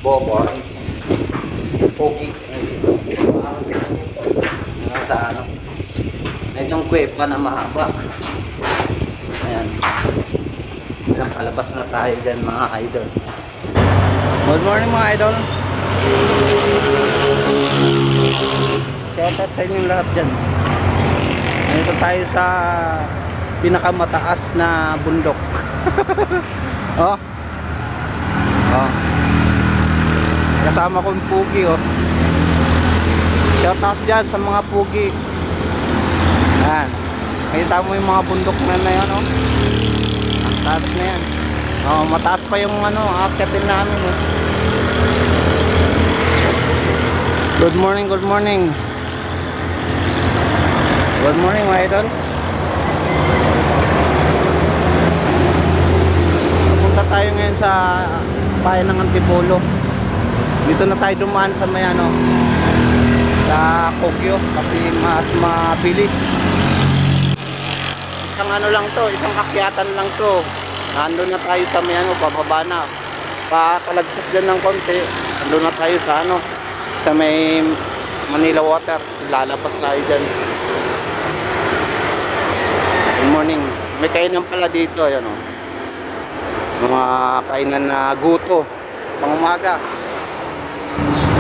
Boborns. Pogi. Dito. Sa ano. Medyo kuweba na mahaba. Ayan. Ayan, palabas na tayo dyan mga idol. Good morning mga idol. Shoutout sa inyong lahat dyan. Nandito tayo sa pinakamataas na bundok. Oh. Oh. Kasama ko yung pugi oh. Shoutout dyan sa mga pugi. Ayan. Nakita mo yung mga bundok na yan oh. Ang taas na yan. Oh, mataas pa yung ano, akyatin namin oh. Good morning, good morning. Good morning mga idol. Punta tayo ngayon sa bayan ng Antipolo. Dito na tayo dumaan sa may ano, sa Kogyo kasi mas mabilis. Isang ano lang to, isang akyatan lang to. Nandun na tayo sa may ano, pababa na. Pakalagpas dyan ng konti, nandun na tayo sa ano, sa may Manila Water. Lalabas tayo dyan. Good morning. May kainan pala dito, ayan o. Mga kainan na guto, pang umaga.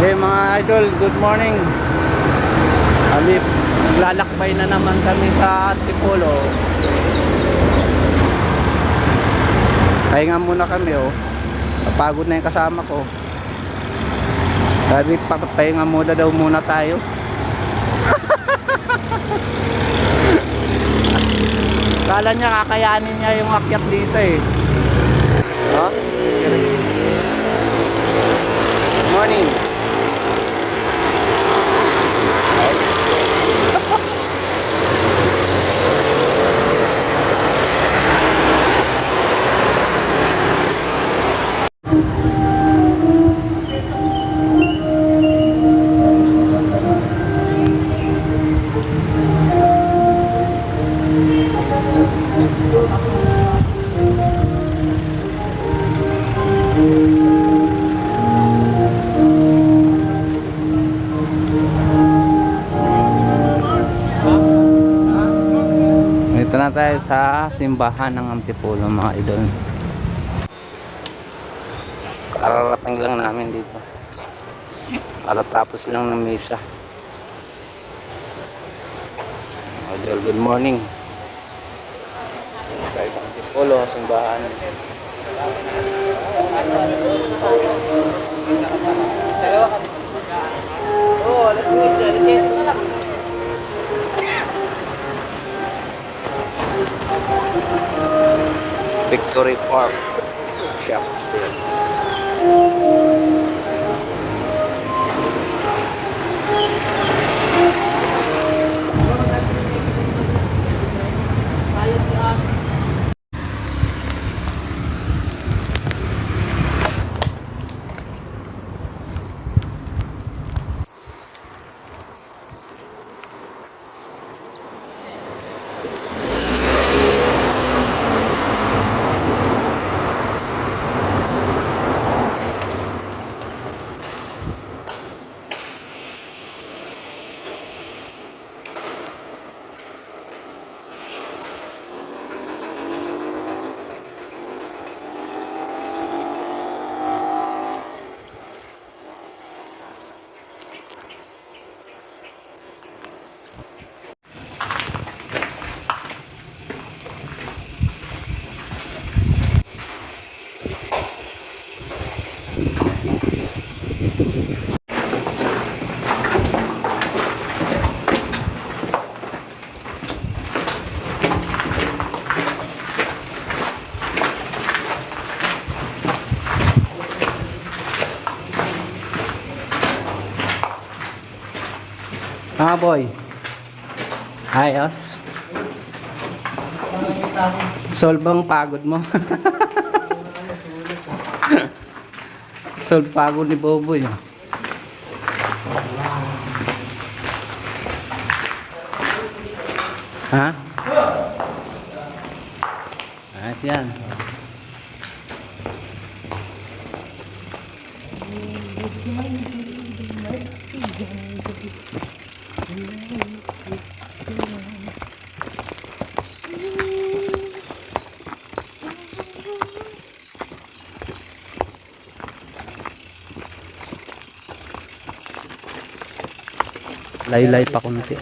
Okay mga idol, good morning. Lalakbay na naman kami sa Antipolo. Pahinga muna kami oh. Napagod na yung kasama ko. Sabi pahinga muna daw muna tayo. Kala niya kakayanin niya yung akyat dito eh. Huh? Good morning. Ito na tayo sa simbahan ng Antipolo mga idol. Kararating lang namin dito. Karatapos lang ng misa. Idol, good morning. Tayo sa Antipolo, simbahan. Victory Park Shop. Ah boy. Ayos. Solve ang pagod mo. Solve pagod ni Boboy. Ha? Ayos yan. Laylay pa kunti.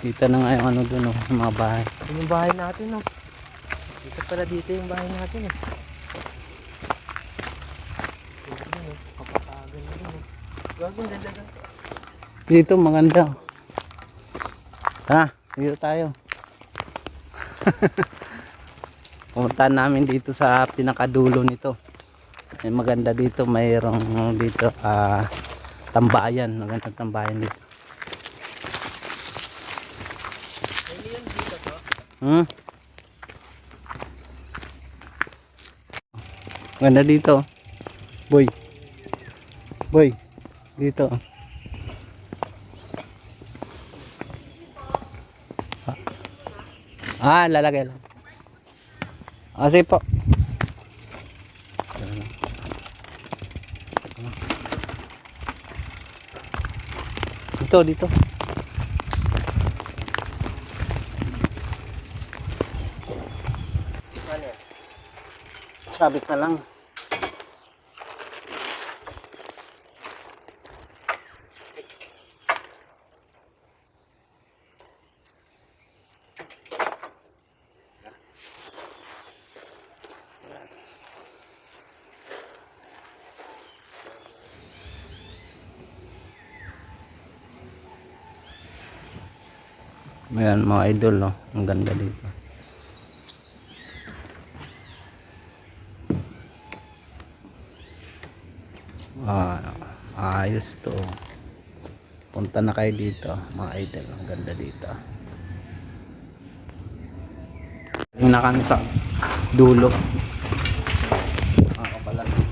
Dito na nga yung ano dun, oh, yung mga bahay. Yung bahay natin, no? Dito pala dito yung bahay natin, eh. Kapatagan na rin, eh. Gagawin, ganda. Dito maganda. Ha, dito tayo. Pumunta namin dito sa pinakadulo nito. May maganda dito, mayroong dito tambayan, magandang tambayan dito. Maganda dito. Boy. Boy, dito. Lalagay lang. Sige po. Dito. Sabit na lang. Ayan mga idol, no? Ang ganda dito. Ayos to. Punta na kayo dito mga idol. Ang ganda dito. Tingnan na kami sa dulo. Pala si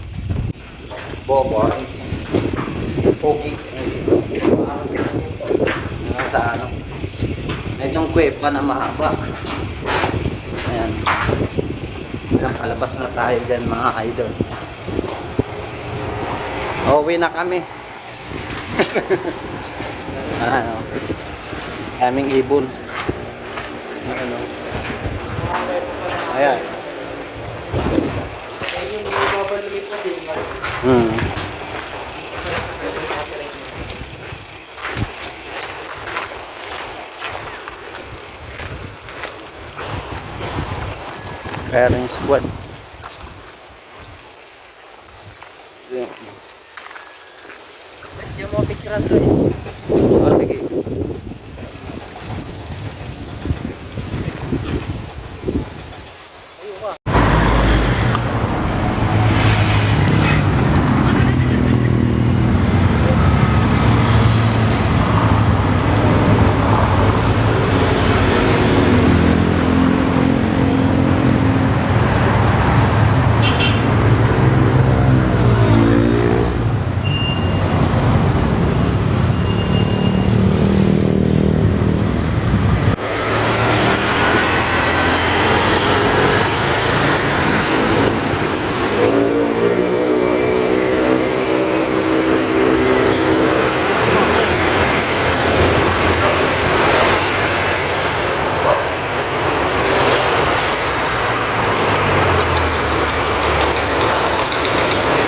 Bobos. Pogi. Sa ano? Medyo kuweba na mahaba. Ayan. Palabas na tayo dyan mga idol. Uwi na kami. Ano? Aming ibon. Ano? Ayan. Firing squad. Yung mga picturean to, eh. Sige.